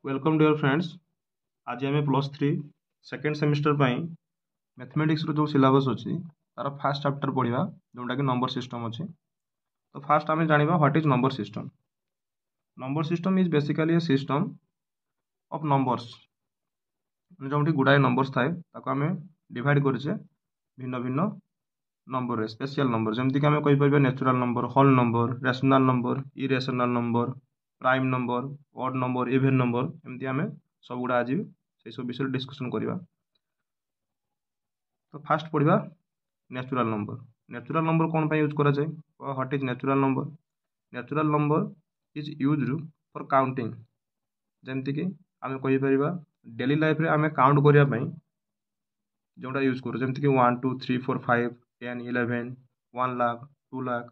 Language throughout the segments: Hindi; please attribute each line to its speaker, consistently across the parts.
Speaker 1: Welcome dear friends. आज आम +3 सेकेंड सेमिस्टर मैथमेटिक्स जो सिलेबस अच्छी तार फास्ट चैप्टर पढ़ा जोटा कि नंबर सिस्टम अच्छी। तो फास्ट आम जाना what is number system. Number system is basically A system of numbers जो गुड़ाए नंबर्स थाए आम डिवाइड करें भिन्न भिन्न नंबर स्पेशल नंबर जमीक आम कहीपर natural number, whole number, rational number, irrational number, prime number, odd number, even number एमती आम सब गुड़ा आज से सब विषय डिस्कसन करवा। तो फास्ट पढ़ा नेचुरल नंबर। नेचुरल नंबर कौन यूज करा जाए, what is natural number. Natural number is used for counting जमीक आम कहीपर डेली लाइफ रे आम काउंट करने जोटा यूज करूँ जमीक 1 2 3 4 5 10 11 1 लाख 2 लाख।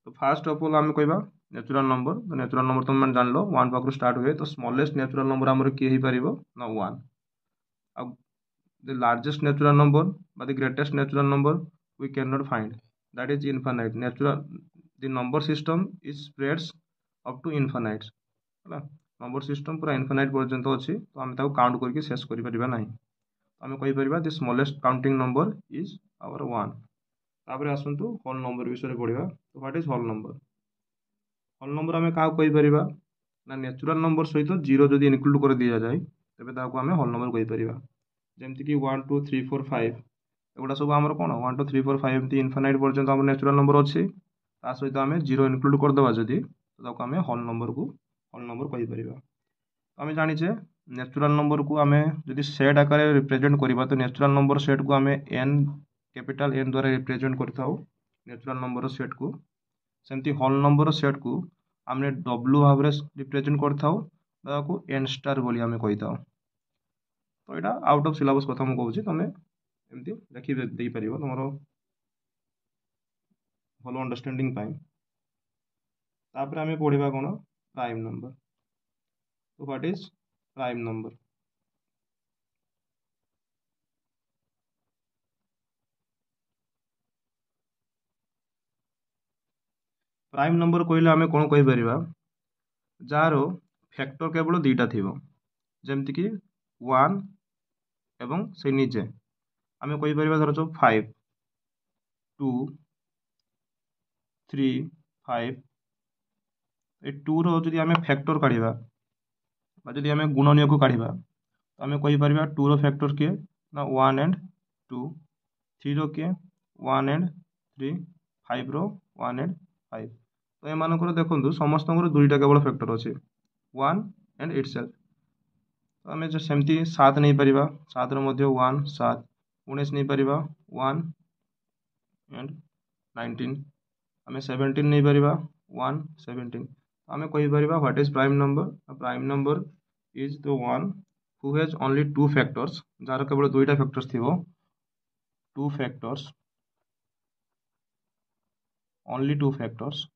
Speaker 1: तो फास्ट ऑफ ऑल आम कह नेचुरल नंबर। तो नेचुरल नंबर तुम मैंने जान लो 1 पाखु स्टार्ट हुए। तो स्मॉलेस्ट नेचुरल नंबर आमर किए हो पार ना 1। अब द लार्जेस्ट नेचुरल नंबर बा the greatest natural number we can not find, that is infinite. Natural the number system is spreads up to infinite है। नंबर सिस्टम पूरा इनफाइनाइट पर्यंत अच्छी। तो आम काउंट करके शेष करें ना। आम कहीपर the smallest counting number is our 1। तापर आसतु होल नंबर विषय पढ़ा। तो what is whole number. Whole number आम क्या कहीपर ना नेचुरल नंबर सहित जीरो जदि इनक्लूड कर दि जाए तेज आम होल नंबर कहीपर जमीक 1 2 3 4 5 एगुड़ा सब आम कौन 1 2 3 4 5 एमती इनफाइनाइट पर्यंत आम नेचुरल नंबर अच्छी ता सहित आम जीरो इनक्लूड करदे जदि तो आम होल नंबर को होल नंबर कहीपर। आम जाचे नेचुरल नंबर को आम जब सेट आकार रिप्रेजेंट करवा तो नेचुरल नंबर सेट को आम एन कैपिटल एन द्वारा रिप्रेजेंट करता नेचुरल नंबर सेट को। सेमती होल नंबर सेट को आम डब्ल्यू भाव रिप्रेजेंट करता एन स्टार बोली आम कही था। तो यहाँ आउट ऑफ सिलेबस कथा मुझे तुम एमती देखी दे पार तुम भल अंडरस्टैंडिंग तापर आम पढ़ा कौन प्राइम नंबर। तो what is prime number. Prime number कहले आम कौन कहीपर जार फैक्टर केवल दुईटा थी जमीक 1 एवं से निजे आम कहीपर धर 5 2 3 5 ए 2 री आम फैक्टर काढ़ा जदि आम गुणनीय को काढ़ा तो आम कहीपर 2 फैक्टर किए ना 1 एंड 2, 3 किए 1 एंड 3, 5 1 एंड 5। तो एम देखो समस्त दुईटा केवल फैक्टर अच्छे 1 एंड इटसेल्फ। तो आम सेमती 7 नहीं पार 7 1 7 19 नहीं पार 1 एंड 19 आम 17 नहीं पार 1 17। आम कहीपर what is prime number. Prime number is the one who has only 2 factors जार केवल दुईटा फैक्टर्स थी 2 factors only 2 factors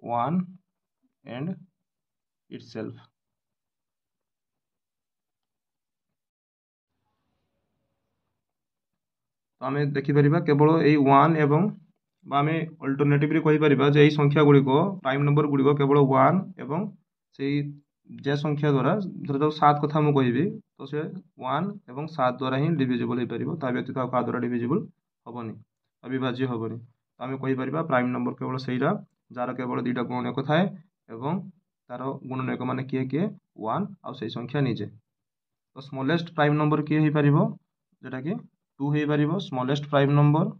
Speaker 1: 1 and itself. तो आम देखिपर केवल यही 1 एवं आम अल्टरनेटिवली कहीपर यही संख्या गुड़िक प्राइम नंबर गुड़िक केवल 1 एवं से जे संख्या द्वारा धर जो 7 कथा मुझे कहि तो से 1 एवं 7 द्वारा ही डिविजिबल हो पार व्यतीत क्या द्वारा डिविजिबल हेनी अविभाज्य हेनी। तो आम कहीपर प्राइम नंबर केवल से जार केवल दुईटा गुणनीयक थाए एवं तार गुणनीयक मान किए किए 1 आउ से संख्या निजे। तो स्मॉलेस्ट प्राइम नंबर किए हो पार जोटा कि 2 हो पार smallest prime number.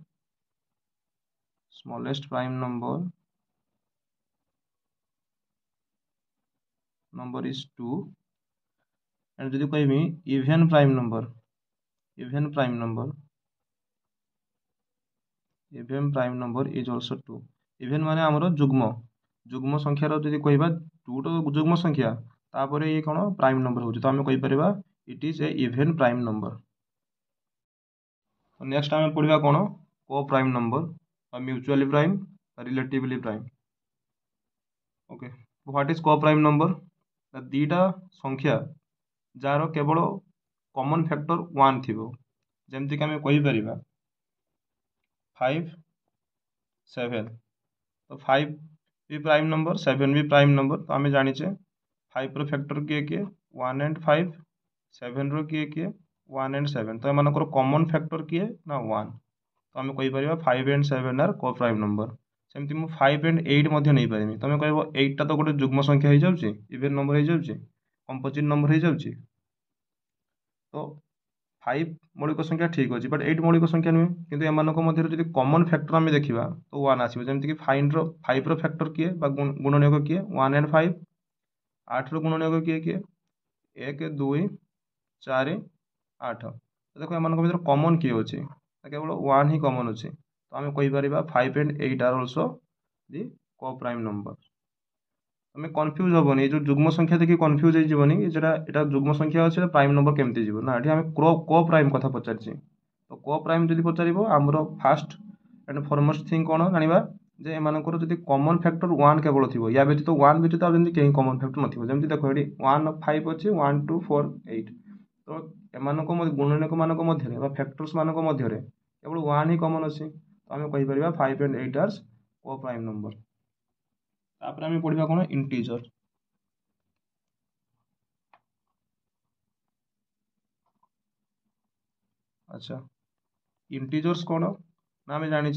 Speaker 1: Smallest prime number is 2 and जो कहमी even prime number even prime number is also 2। Even माने आमर जुग्म जुग्म संख्यार जब कह 2 तो जुग्म संख्या तापर ये कौन प्राइम नंबर हो। तो आम कहीपर it is a even prime number. Next आम पढ़ा कौन coprime number mutually prime relatively prime. Okay what is coprime number. दुईटा संख्या जार केवल कॉमन फैक्टर 1 थी जमीक आम कहीपर 5 7। तो 5 भी प्राइम नंबर 7 भी प्राइम नंबर। तो आम जाने 5 रो फैक्टर किए किए 1 एंड 5, 7 रो किए किए 1 एंड 7। तो एम कॉमन फैक्टर किए ना 1। तो आम कहीपर 5 एंड 7 आर को प्राइम नंबर। सेमती मुझे 5 एंड 8 नहीं पारि। तुम कह 8टा तो गोटे जुग्म संख्या हो जाए, इवेन नंबर हो जाए, कंपोजिट नंबर हो जाए। तो 5 मौलिक संख्या ठीक अच्छे, बट 8 मौलिक संख्या नुहे। किंतु एମାନଙ୍କ मध्य जो कॉमन फैक्टर आम देखा तो 1 आसो। जमीक 5 रो फैक्टर किए गुणनीयक किए 1 एंड 5। 8 रो गुणनीयक किए किए 1 2 4 8। तो देखो एम भर कॉमन किए अच्छे, केवल 1 ही कॉमन अच्छे। तो आम कहीपर 5 एंड 8 आर अल्सो दि को प्राइम नंबर। तुम कन्फ्यूज हेनी, जो जुग्म संख्या देखिए कन्फ्यूज होनी ये जुग्म संख्या अच्छे प्राइम नंबर केमती जीव ना। ये आम को प्राइम कथा पचार। तो को प्राइम जब पचार आमर फास्ट एंड फॉरमोस्ट थिंग कौन जाना जे एमानकर जब कॉमन फैक्टर 1 केवल थी, या व्यतीत 1 व्यतीत आमती कहीं कॉमन फैक्टर नथिबो। जमी देख ये 1 5 अच्छे 1 2 4 8। तो एम गुणनीयक मान फैक्टर्स मान केवल 1 ही कॉमन अच्छे। तो आम कहीपर 5 एंड 8 आर्स को प्राइम नंबर। तापर आम पढ़ा कौन इंटीजर। अच्छा, इंटीजर्स कौन ना आम जाने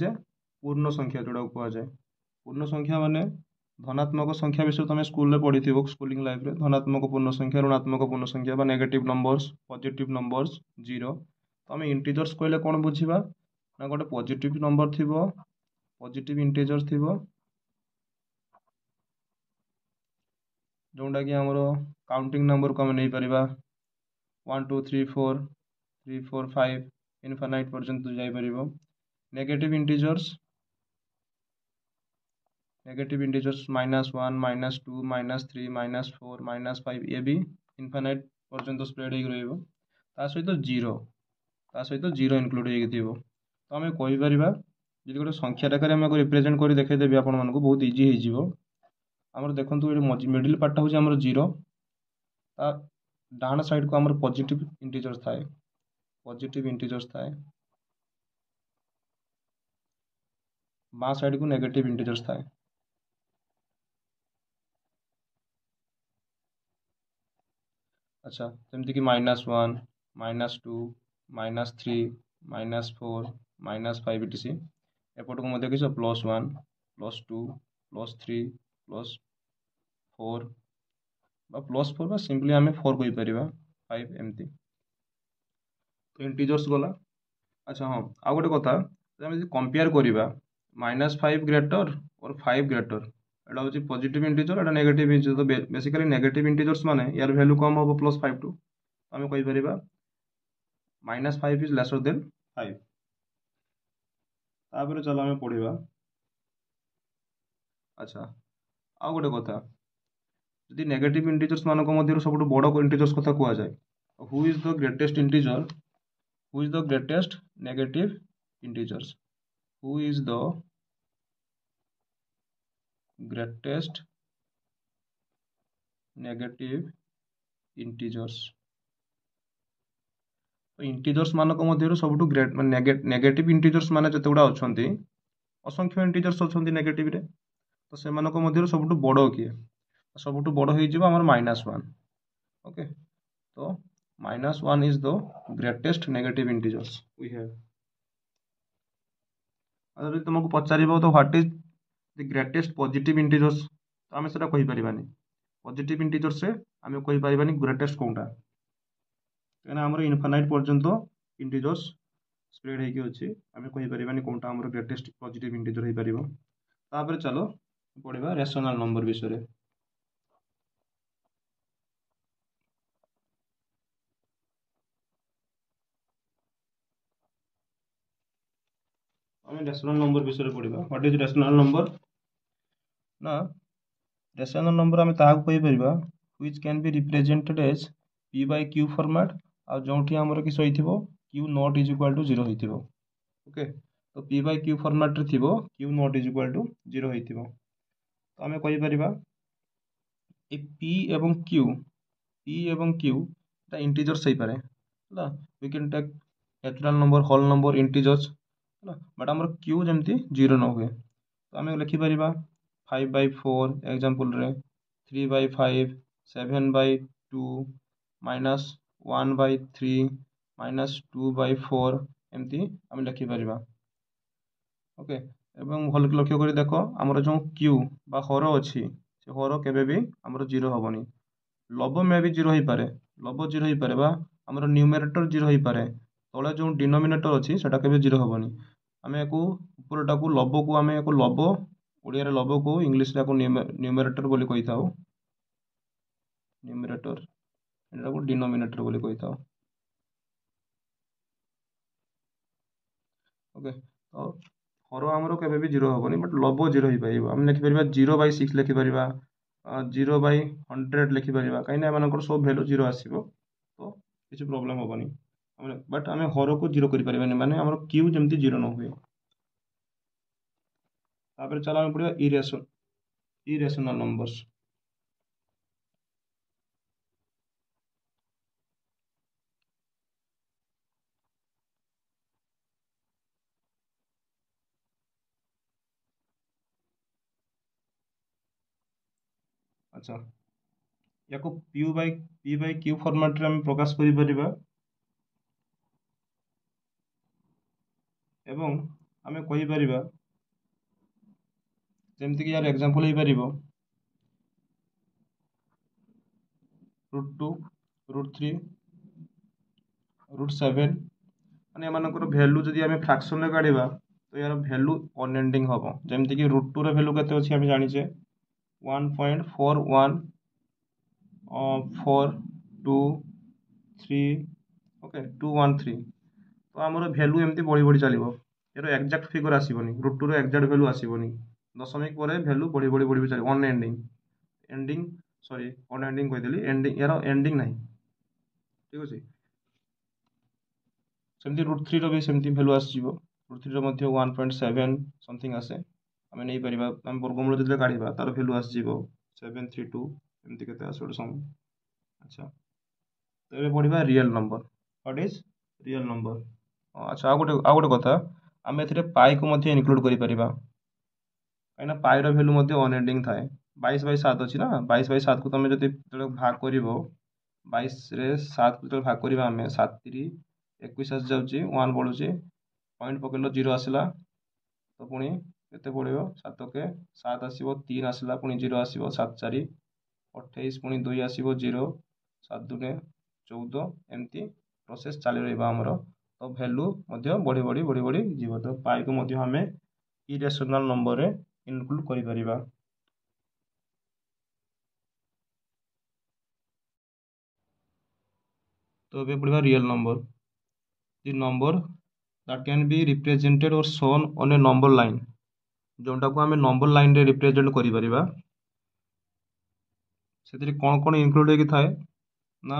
Speaker 1: पूर्ण संख्या जोड़ा कह जाए। पूर्ण संख्या माने धनात्मक संख्या विषय तुम स्कूल पढ़ी थो स्कूलिंग लाइफ रे। धनात्मक पूर्ण संख्या, ऋणात्मक पूर्ण संख्या बा negative numbers, positive numbers, zero. तो आम इंटीजर्स कहले कौन बुझा ना गोटे पॉजिटिव नंबर थी, पॉजिटिव इंटीजर्स थी जोटा कि आमर काउंटिंग नंबर को आम नहीं पार 1 2 3 4 3 4 5 इनफाइनाइट पर्यंत जापर। नेगेटिव इंटीजर्स -1 -2 -3 -4 -5 ये भी इनफाइनाइट पर्यंत स्प्रेड हो सहित जीरो, जीरो इनक्लूड हो। तो आम कहीपर जी गोटे संख्या रेखा आम रिप्रेजेंट कर देखदेवी आपण मानक बहुत इजी हो। आमर देखो ये मिडिल पार्टा हूँ आमर जीरो, डाण साइड को आमर पॉजिटिव इंटीजर्स थाए, पॉजिटिव इंटीजर्स थाए, बाँ साइड को नेगेटिव इंटीजर्स थाए। अच्छा, जमीक -1 -2 -3 -4 -5 etc। एपट को किस +1 +2 +3 +4 +4 सिंपली आम 4 कहीपर 5 एमती। तो इंटीजर्स गला। अच्छा हाँ, आउ गोटे कथा कंपेयर करवा -5 ग्रेटर और 5 ग्रेटर, एटा हूँ पॉजिटिव इंटीजर, एटा नेगेटिव इंटीजर। तो बेसिकली नेगेटिव इंटीजर्स माने यार वैल्यू कम हम +5 टू। आम कहीपर -5 इज लेसर देन 5। तापर चलो आम पढ़ा। अच्छा, आउ गोटे कथा जदि नेगेटिव इंटीजर्स मान सब बड़ इंटीजर्स कथा कह जाए, who is the greatest integer, who is the greatest negative integers, who is the greatest negative integers. तो इंटीजर्स मान सब ग्रेट नेगेटिव इंटीजर्स मान जो गुड़ा अच्छा असंख्य इंटीजर्स अच्छा नेगेटिव रे। तो से सब बड़ किए, सब बड़ हो -1। ओके, तो -1 is the greatest negative integers we have. अगर तुमको पचार तो what is the greatest positive integers, तो आम से कहीपर पॉजिटिव इंटीजर्स से आम कहीपर ग्रेटेस्ट कौटा, कहीं आमर इनफाइनाइट पर्यंत इंटीजर्स स्प्रेड होगी अच्छे। आम कहीपर कौटा आमर ग्रेटेस्ट पॉजिटिव इंटीजर हो पार। तापर चलो पढ़ा रेशनल नंबर विषय। आम रेशनल नंबर विषय पढ़ा। व्हाट इज रेशनल नंबर ना, रेशनल नंबर आम ताकू कहीपर which can be represented as p by q format, आ जो आमर किस हो q not is equal to 0 हो। ओके, तो p by q फॉर्मेट रे थिबो q not is equal to 0 हो। तो आम कहीपर ए p एवं q इंटीजर्स हो पारे। We can take natural number, whole number, integers, but आमर q जमती 0 न हुए। तो आम लिखिपर 5/4 एग्जांपल रे 3/5 7/2 माइनस 1/3 माइनस 2/4 एमती आम लिखिपर। ओके एवं भल लक्ष्य कर देख आमर जो क्यू बा हर अच्छी से हर केबे भी आमर जीरो हेनी। लब मे भी जीरो हो पारे, लब जीरो हो पारे बा आमर न्यूमेरेटर जीरो हो पारे, तले जो डिनोमिनेटर अच्छी से केबे जीरो हेनी। आम या उपरटा को लब को आम या लब ओडिया रे लब को इंग्लीश रे न्यूमेरेटर बोली कही था। न्यूमेरेटर एटा को डिनोमिनेटर बोली कही था। ओके तो हर आमर केबे भी जीरो हेनी बट लब जीरो हो पार आम लिखिपर 0/6 लिखिपर 0/100 लिखिपर कहीं एम सब भैल्यू जीरो आसो तो किसी प्रोब्लेम हेनी। बट आम हर को जीरो कर माने आम क्यू जमी जीरो न हुए। तापर चलो आम पढ़ा इरेशनल नंबर्स। अच्छा या पी बाय क्यू फॉर्मेट रे हम प्रकाश करि परिबा एवं आमे कहि परिबा जेमति कि यार एग्जांपल हे परिबो √2 √3 √7 माने एमानकर वैल्यू जदि आमे फ्रैक्शन रे काढिबा तो यार वैल्यू अनएंडिंग हबो। जेमति कि √2 रे वैल्यू केते अछि आमे जानिचे 1.41 4 2 3 ओके 213 तो आमर वैल्यू एमती बढ़ी बढ़ी चलो यार एक्जाक्ट फिगर आसबनी √2 रो एक्जाक्ट वैल्यू आसबनी दशमिक पर वैल्यू बढ़ी बढ़ी बढ़ी चलो अनएंडिंग एंडिंग सॉरी अनएंडिंग कहीदेली एंडिंग यार एंडिंग नहीं ठीक अच्छे। सेमती √3 रो भी सेमती वैल्यू आसो √3 रो 1.7 समथिंग आसे आम नहीं पार आम वर्गमूल जो काढ़ा तार वैल्यू आसो 732 एमती के आस सम। अच्छा तो ये पढ़ा real number what is real number. अच्छा आ गोटे कथा आम ए पाई को इनक्लूड कर कहीं पाई रैल्यू अनएंडिंग थाए 22/7 अच्छी ना 22/7 को तुम जो भाग कर 22 रे 7 को जो भाग करवा आम 7 3 21 आस जाऊँगी 1 बढ़ुची पॉइंट पकड़ 0 आसला तो पुणी के पड़ो 7 के 7 आसो 3 आसला पुणी 0 आसो 7 4 28 पुणी 2 आसो 0 7 2 14 एमती प्रोसेस चली रहा तो वैल्यू बढ़ी बढ़ी बढ़ी बढ़ी जीव तो पाई को आम इरेशनल नंबर रे इनक्लूड करि परिबा। तो ये पढ़ा real number the number that can be represented और shown on a number line जोटा को आम नंबर लाइन रे रिप्रेजेंट करि परिबा से कौन कौन इनक्लूड होगी थाए ना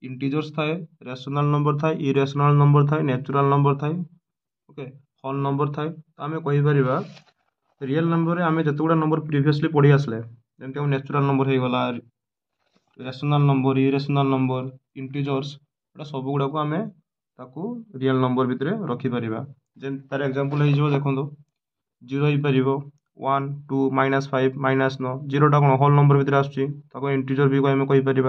Speaker 1: इंटीजर्स थाए रेशनल नंबर थाए इरेशनल नंबर थाए नेचुरल नंबर थाए ओके होल नंबर थाए तो आम कहीपर रियल नंबर आम जिते गुड़ा नंबर प्रिवियसली पढ़ी आसले जमी नेचुरल नंबर हो गला rational number irrational number integers एटा सब गुड़ा को आम ताकू रियल नंबर भितर रखिपर जेम तार एग्जांपल हो देखो 0 हो पार 1 2 -5 -9 जीरोटा कौन होल नंबर भितर आसो इंटीजर भी आम कहीपर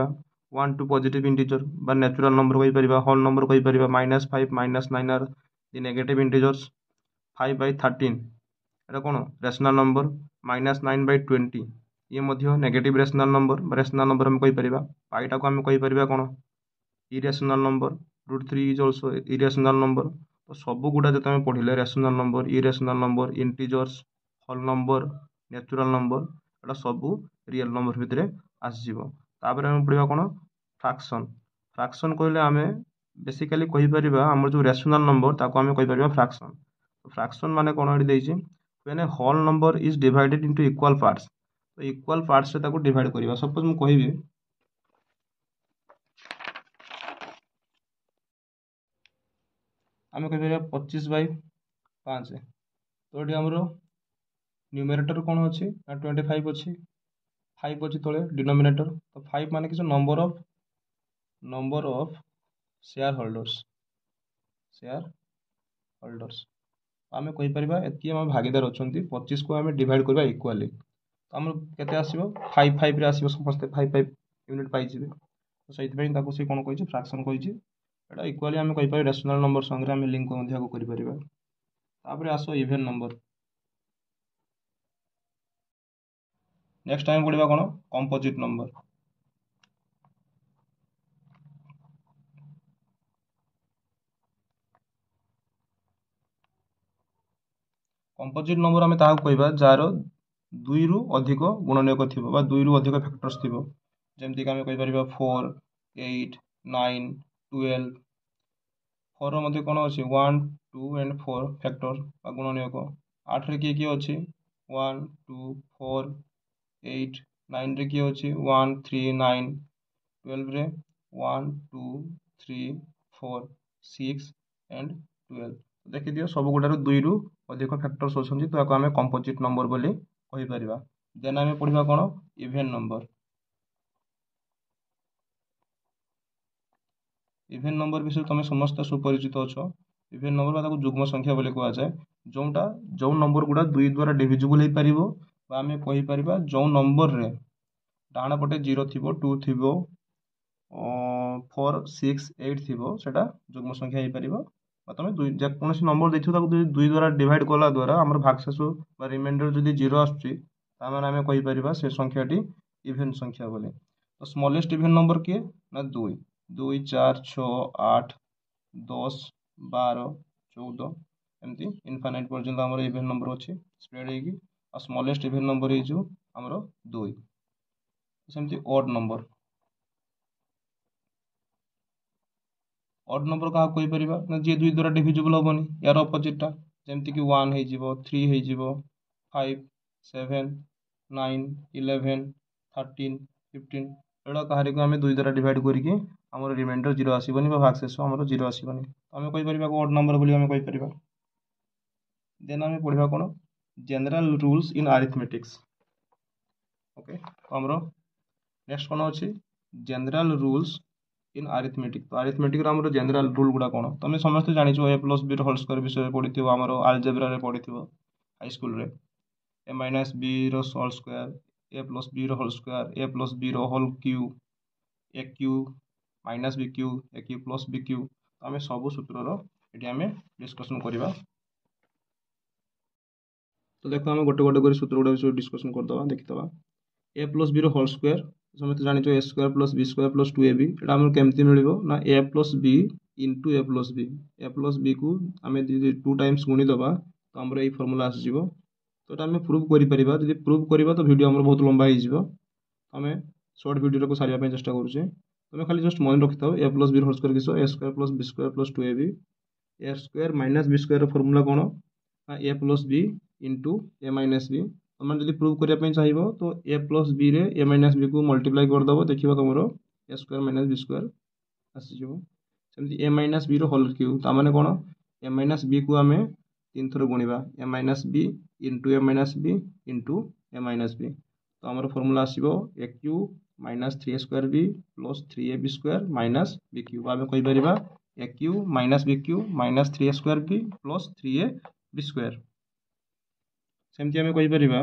Speaker 1: 1 2 पॉजिटिव इंटीजर बा नेचुरल नंबर कहीपर होल नंबर कहीपर -5 -9 आर दि नेगेटिव इंटीजर्स 5/13 एटा कौन रेशनल नंबर -9/20 ये नेगेटिव रेशनल नंबर आम कहीपर पाईटा को आम कहीपर कौन irrational number √3 is also irrational number तो सब गुड़ा जो तुम पढ़ले rational number irrational number integers whole number natural number एटा सब रियल नंबर भितर आसपर आम पढ़ा कौन फ्रैक्शन फ्रैक्शन कहले आम बेसिकली कहीपर आम जो रेशनल नंबर ताको आम कहीपर फ्रैक्शन फ्रैक्शन माने कौन ये when a whole number is divided into equal parts तो इक्वल पार्ट्स रे ताको डिवाइड करवा सपोज मु कहिबी आम कहीपर 25/5 तो ये आमर न्यूमेरेटर कौन अच्छी ना 25 अच्छी 5 अच्छी तले डिनोमिनेटर तो 5 मान किस नंबर ऑफ शेयर होल्डर्स आम कहीपर ये भागीदार अच्छा 25 को आम डिवाइड करवा इक्वाली तो आम केते आसीबो 5 5 रे आसीबो समस्त 5 5 यूनिट पाइजिबे तो सेति पई ताको से कोन कहिछि फ्रैक्शन कहिछि एटा इक्वाली आम कहि पारि रेशनल नंबर संगे आम लिंक मध्य करि परिबा तापरे आसो इवन नंबर नेक्स्ट टाइम पढ़िबा कोन कंपोजिट नंबर कंपोजिट नंबर आम ताहाक कहबा जार 2 रु अधिक गुणनीयक थिबो बा 2 रु अधिक फैक्टर्स थिबो जेमति कि आम कहि परिबा 4 8 9 12 4 रो मध्ये कोन अछि 1 2 एंड 4 फैक्टर बा गुणनीयक 8 रे किए अछि 1 2 4 8 9 रे किए अछि 1 3 9 12 रे 1 2 3 4 6 एंड 12 देखि दियो सब गुडार 2 रु अधिक फैक्टर्स अछंती तो आको आमे कंपोजिट नंबर बोली कहि परिबा देन आमे पढिबा कोन इवन नंबर इवन नंबर विषय तुम समस्त सुपरिचित अच्छो इवन नंबर बा ताको जुग्म संख्या बोली कहा जाए जोटा जो नंबर गुडा 2 द्वारा डिविजिबल हो पारिबो बा आमे कहि परिबा जो नंबर रे डाहाण पटे 0 थिबो 2 थिबो 4 6 8 थिबो सेटा जुग्म संख्या हो पारिबो बा तमे जेकोसी नंबर देखियो ताको 2 द्वारा डिवाइड कला द्वारा हमर भागशेष बा रिमाइंडर जदि 0 आछी ता माने आमे कहि परिबा से संख्याटी इवन संख्या बोली तो स्मॉलेस्ट इवन नंबर किए ना 2 2 4 6 8 10 12 14 एमती इनफाइनाइट पर्यंत आमर इवन नंबर अच्छी स्प्रेड होगी आ स्मॉलेस्ट इवन नंबर हो आमर 2 सेमती ऑड नंबर ऑड नंबर क्या कहि परिबा ना जे 2 द्वारा डिविजिबल होबनी यार अपोजिटटा जेमती कि 1 हे जिवो 3 हे जिवो 5 7 9 11 13 15 एटा कहारी को आम 2 द्वारा डिवाइड करके आमर रिमाइंडर 0 आसबनी भागशेष आमर 0 आसबनी आम कहि परिबा ऑड नंबर बोली आम कहि परिबा देन आम पढ़िबा कोन general rules in arithmetics okay तो आमर नेक्स्ट कोन अछि जनरल रूल्स इन अरिथमेटिक तो अरिथमेटिक रो हमर जनरल रूल गुडा कोन तमे समस्त जानि छो a + b रो होल स्क्वायर विषय पढिथिबो हमर अलजेब्रा रे पढिथिबो हाई स्कूल रे a - b रो होल स्क्वायर a + b रो होल स्क्वायर a + b रो whole cube a cube - b cube a cube + b cube तो आमे सब सूत्र रो एटी आमे डिस्कशन करिबा तो देखो आमे गोटे गोटे करी सूत्र गुडा विषय डिस्कशन कर दबा देखि दबा a + b रो होल स्क्वायर समस्त जानि छो a square + b square + 2ab एटा हमर केमति मिलिबो ना a + b into a + b a + b को आमे 2 टाइम्स गुणी दबा तो हमर एई फार्मूला आस जिवो तो एटा आमे प्रूव करि परिबा जदि प्रूव करिबा तो वीडियो हमर बहुत लंबा हो जिवो आमे शॉर्ट वीडियो को सारिया पे चेष्टा करूचे तुम खाली जस्ट मन रखिथाओ a + b होल स्क्वायर किसो a square + b square + 2ab a square - b square रो फार्मूला कोन ना a + b into a - b तुम जदि प्रूव करिया पे चाहिबो तो a + b रे a - b को मल्टीप्लाई कर दबो देखिबो तुमरो a स्क्वायर - b स्क्वायर आसी जिवो सेमति a - b रो होल क्यूब ता माने कोन a - b को आमे 3 थरो गुणिबा a - b into a - b into a - b तो हमर फार्मूला आसीबो a cube - 3a square b + 3ab square - b cube आमे कहि परिबा a cube - b cube - 3a square b + 3ab square सेमति आमे कहि परिबा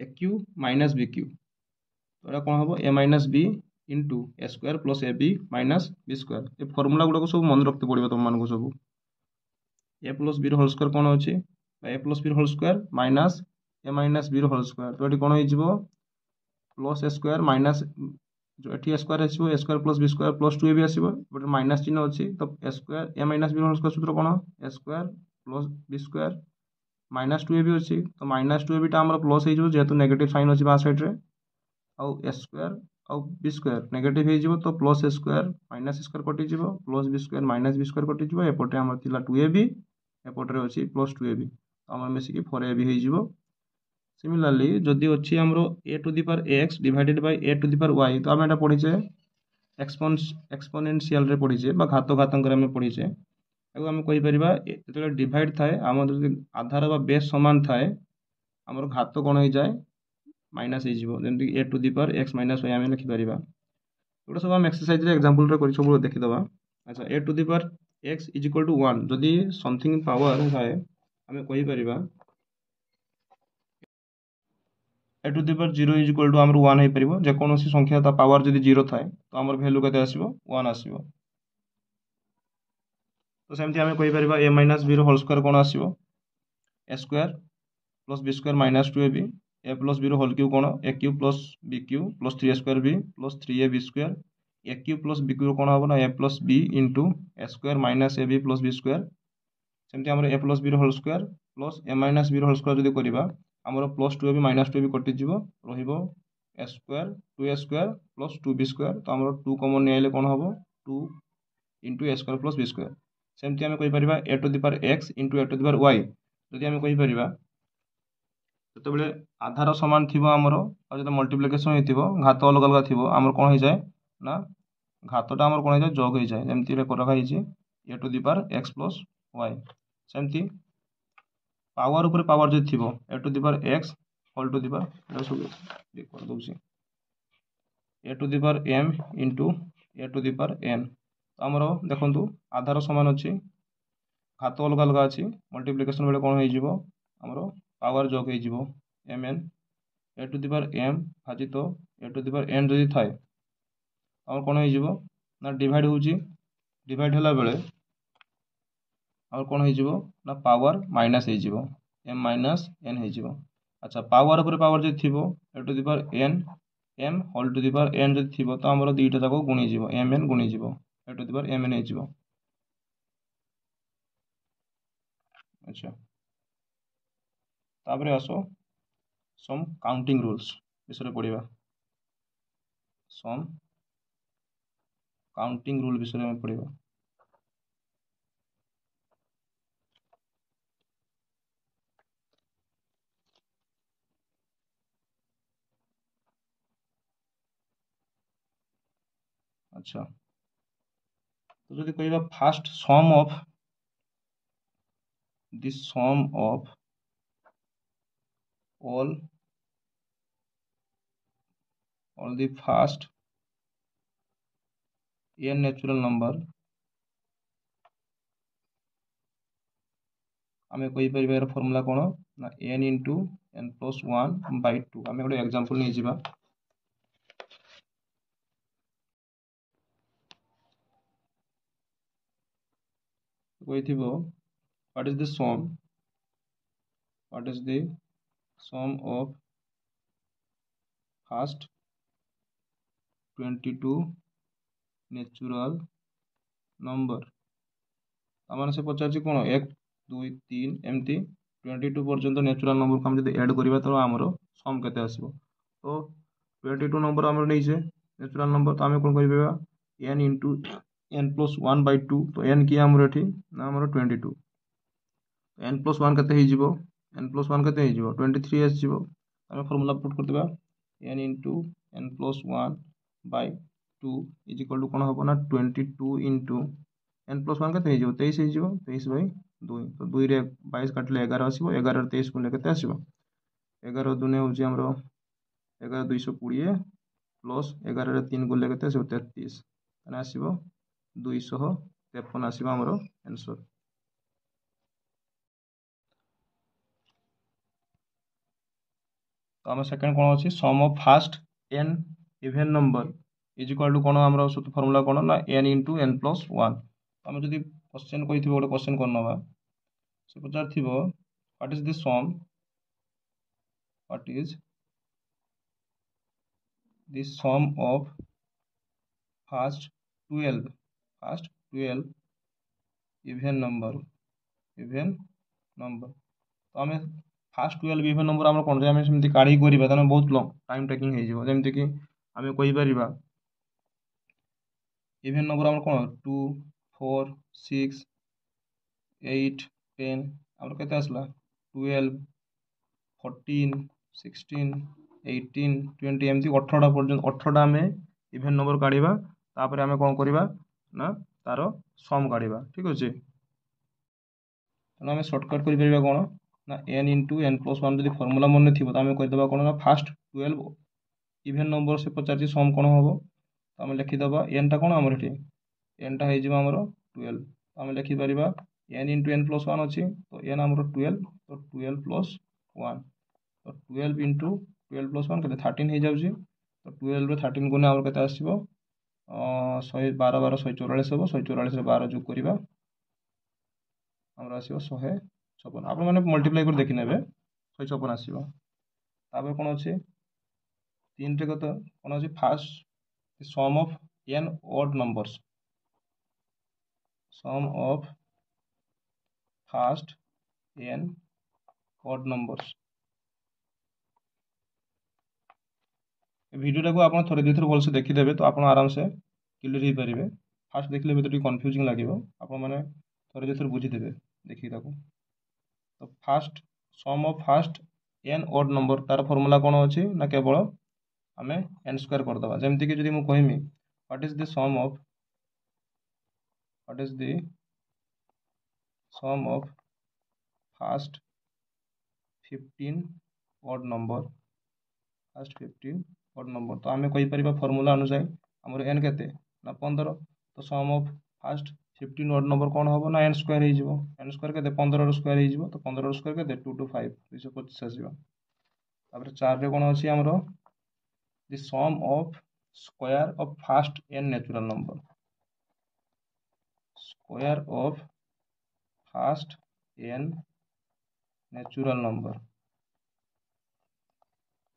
Speaker 1: a क्यूब - b क्यूब तो एटा कोन हबो a - b into a square + ab - b square ए फार्मूला गुडा को सब मन रखते पड़िबो तुम मान को सब a + b रो होल स्क्वायर कोन अछि a + b रो whole square minus a - b रो होल स्क्वायर तो एटी कोन होई जिवो प्लस a स्क्वायर माइनस जो एटी a स्क्वायर आसीबो a square + b square + 2ab आसीबो बट माइनस चिन्ह अछि तो a स्क्वायर a - b रो होल स्क्वायर सूत्र कोन a square + b square - 2ab अछि तो -2ab टा हमर प्लस हे जिवो जेतु नेगेटिव साइन अछि बा साइड रे आउ a स्क्वायर आउ b स्क्वायर नेगेटिव हे जिवो तो plus a square minus square कटि जिवो plus b square minus b square कटि जिवो एपटे हमर थिला 2ab एपटे अछि प्लस 2ab तो हमर मिसिकी 4ab हे जिवो सिमिलरली जदि अछि हमरो a to the power x divided by a to the power y तो हम एटा पढिचे एक्सपोनेंशियल रे पढिचे बा घातांक रे हम पढिचे एगो हम कहि परिबा जेतले डिवाइड थाए हमर जदि आधार बा बेस समान थाए हमर घात कोन हो जाए माइनस हे जिवो जेमति a to the power x - y हम लिखि परिबा एटा सब हम एक्सरसाइज रे एग्जांपल रे करि सब देखि दबा अच्छा a to the power x = 1 जदि समथिंग पावर थाए हम कहि परिबा a to the power 0 is equal to आमर 1 हो पारिबो जेकोनोसी संख्या ता पावर जदि 0 थाए तो आमर वैल्यू केते आसीबो 1 आसीबो। तो सेमती आमे कहि परिबा a - b रो होल स्क्वायर कोन आसीबो a square plus b square minus 2ab a plus b रो होल क्यूब कोन a cube plus b cube plus 3a square b plus 3ab square a cube plus b cube कोन होबो ना a plus b into a square minus ab plus b square सेमती हमर a प्लस b रो whole square plus a minus b रो होल स्क्वायर जदि करिबा हमर प्लस 2ab माइनस 2ab कटि जिवो रहिबो a square 2a square plus 2b square तो हमर 2 कॉमन नै आइले कोन होबो 2 into a square plus b square सेमती आमे कहि परिबा a to the power x into a to the power y जदि आमे कहि परिबा ଯେତେବେଳେ ଆଧାର ସମାନ ଥିବ ଆମର ଆଉ ଯେତେବେଳେ ମଲ୍ଟିପ୍ଲିକେସନ୍ ହେଇଥିବ ଘାତ ଅଲଗା ଅଲଗା ଥିବ ଆମର କ'ଣ ହେଇଯାଏ ନା ଘାତଟା ଆମର କ'ଣ ହେଇଯାଏ ଯୋଗ ହେଇଯାଏ ଯେମିତି ରଖା ହେଇଛି a to the power x plus y ସେମିତି ପାୱାର ଉପରେ ପାୱାର ଯଦି ଥିବ a to the power x whole to the power ସବୁ କରିଦେଉଛି a to the power m into a to the power n तो आमर देखु आधार सामान अच्छी घात अलग अलग अच्छी मल्टीप्लिकेशन बेले कौन हो पावर जोग हो m n a to the power m भाजित a to the power n जदि थाए आम कौन हो डिवाइड हो डिवाइड होला बेले आम कौन हो पावर माइनस हो एम माइनस एन हो अच्छा पावर उपर पावर जब थी a to the power n m whole to the power n जब थी तो आम दुईटा जाक गुणी एम एन गुणी a to the power m n हो अच्छा तापर आस सम काउंटिंग रूल्स विषय पढ़ा सम काउंटिंग रूल विषय में पढ़ा अच्छा तो जब कह first sum of this sum of all the first n natural number आमे कहि परिबा यार फार्मूला कोन ना n into n plus 1 by 2 आमे गोटे एग्जांपल नै जिबा कहिथिबो what is the sum of first 22 natural number आमान से पचार कोन 1 2 3 एमती 22 पर्यंत नेचुरल नंबर को हम जब ऐड करिबा तो हमरो सम केते आसीबो तो 22 नंबर हमरो नै छै नेचुरल नंबर तो आमे कोन करिबा n into n plus 1 by 2 तो n की हमरो एठी ना हमरो 22 n plus 1 केते हे जिवो n plus 1 केते हे जिवो 23 आस जिवो आमे फार्मूला पुट कर देबा n into n plus 1 by 2 is equal to कोन होबो ना 22 into n plus 1 केते हे जिवो 23 हे जिवो 23 by 2 तो 2 रे 22 काटले 11 आसीबो 11 रे 23 गुणे केते आसीबो 11 दुने होची हमरो 11 220 प्लस 11 रे 3 गुणे केते आसीबो 33 माने आसीबो 253 आसीबो हमरो आंसर तो आम सेकेंड कौन अच्छी sum of first n even number is equal to कौन आम फर्मूला कौन ना n इंटू n प्लस 1 आम जब क्वेश्चन कही गोटे क्वेश्चन कर ना से पचार थी what is the sum what is the sum of first 12 even number तो आम फास्ट 12 इवेन नंबर आम कौन आम सेमती काढ़ी करवा तो बहुत लंग टाइम टेकिंग होमती कि आम कहीपर इवेन नंबर आम कौन 2 4 6 8 10 आम के आसला 12 14 16 18 20 एमती 18टा पर्यटन 18टा आम इवेन नंबर काढ़ा तापर आम कौन करवा ना तार सम काढ़ा ठीक अच्छे तेना आम सर्टकट कर कौन ना n इंटू n प्लस 1 जब फर्मूला मन थी तो आम करदे कौन ना फास्ट 12 इवेन नंबर से पचार सम कौन हम तो आम लिखिदे एन टा कौन आमर ये एन टा होमर 12 आम लिखिपर n इंटू n प्लस 1 अच्छी तो n आमर 12 तो 12 प्लस 1 तो 12 इंटू 12 + 1 के 13 हो जाऊँगी। तो 12 13 को आम के आसो 112 12 144 हम 144 12 जोग करवा आमर आसो 156 आप मल्टीप्लाई कर देखने 156 आसो। तापर कौन अच्छे 3 टे कत कौन अच्छे first sum of n odd numbers sum of first n odd numbers video को आप थोड़े दुई थर भलसे देखीदे तो आप आराम से क्लियर हो पारे। फास्ट देखले भी तो कन्फ्यूजिंग लगे आप थोड़े दुई थर बुझीदे देखिए तो first sum of first n odd number तार फॉर्मूला कौन अच्छी ना केवल आम n स्क्वायर करदे जमीक कि मुझे कहमी what is the sum of first 15 odd number first 15 odd number तो आम कहीपर फॉर्मूला अनुसार आमर n के 15 तो सम ऑफ फास्ट 15 ऑड नंबर कौन हम ना n स्क्वायर हो n स्क्वायर के 15 स्क्वायर हो तो 15 स्क्वायर के 2 to 5 225 आसो। 4 कौन अच्छी आमर the sum of square of first n natural number square of first n natural number.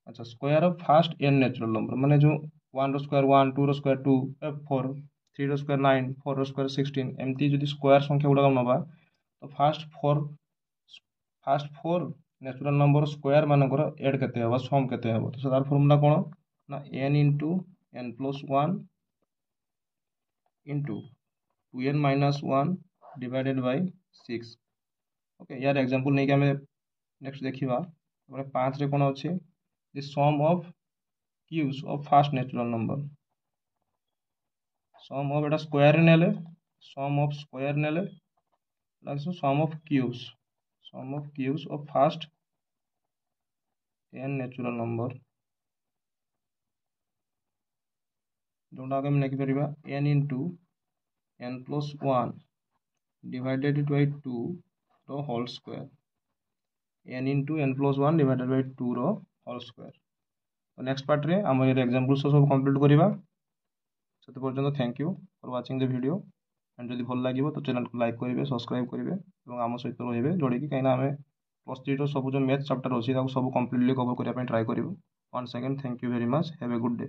Speaker 1: अच्छा square of first n natural number माने जो 1 रो स्क्वायर 1 2 रो स्क्वायर 2 4 3 रो स्क्वायर 9 4 रो स्क्वायर 16 एमती जो स्क्वायर संख्या गुड़ा नवा तो first four natural number square मानकर एड के सम के तो तार फॉर्मूला कौन ना n into n plus 1 into 2n minus 1 divided by 6। Okay यार एग्जांपल नहीं कि हमें नेक्स्ट देखा 5 रे कौन अच्छे the sum of cubes of first natural number sum of एटा स्क्वायर नेले सम ऑफ स्क्वायर नेले sum of cubes of first n natural number जोटा आगे लिखिपर n into n plus 1 divided by 2 रो whole square n into n plus 1 divided by 2 रो होल स्क्वायर। तो नेक्स्ट पार्ट रे आम एग्जांपल सब कंप्लीट करवा से पर्यंत thank you for watching the video and जब भल लगे तो चैनल को लाइक करेंगे सब्सक्राइब करेंगे और आम सहित रही जोड़ी कहीं आम +3 सब जो मैथ चैप्टर अच्छी सब कम्प्लीटली कवर करने ट्राए करूँ। Once again thank you very much have a good day.